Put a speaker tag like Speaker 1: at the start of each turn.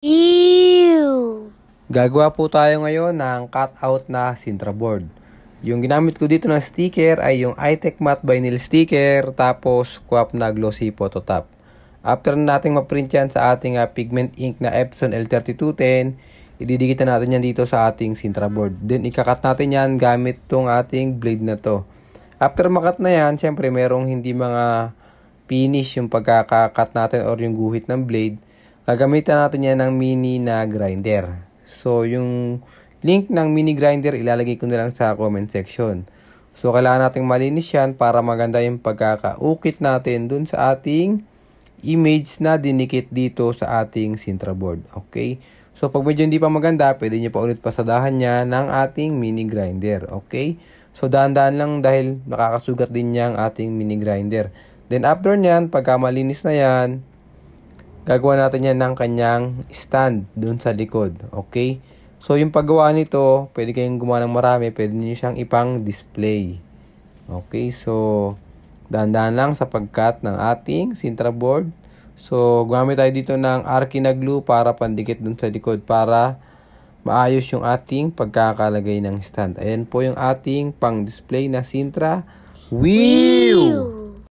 Speaker 1: Ew!
Speaker 2: Gagawa po tayo ngayon ng cutout na Sintra board. Yung ginamit ko dito na sticker ay yung iTech Matte Vinyl sticker, tapos QAP na glossy photo top. After nating ma-print yan sa ating pigment ink na Epson L3210, ididikit natin yan dito sa ating Sintra board. Then ikakat natin yan gamit tong ating blade na to. After makat na yan, syempre merong hindi mga finish yung pagkakakat natin or yung guhit ng blade. Gagamitan natin yan ng mini na grinder. So, yung link ng mini grinder, ilalagay ko na lang sa comment section. So, kailangan nating malinis yan para maganda yung pagkakaukit natin dun sa ating image na dinikit dito sa ating Sintra board. Okay? So, pag medyo hindi pa maganda, pwede nyo pa ulit pasadahan niya ng ating mini grinder. Okay? So, dahan-dahan lang dahil nakakasugat din niya ang ating mini grinder. Then, after nyan, pagka malinis na yan, gagawa natin yan ng kanyang stand dun sa likod. Okay? So, yung paggawa nito, pwede kayong gumawa ng marami. Pwede nyo siyang ipang display. Okay? So, dahan-dahan lang sa pagkat ng ating Sintra board. So, gumamit tayo dito ng Arkina glue para pandikit dun sa likod para maayos yung ating pagkakalagay ng stand. Ayan po yung ating pang display na Sintra wheel!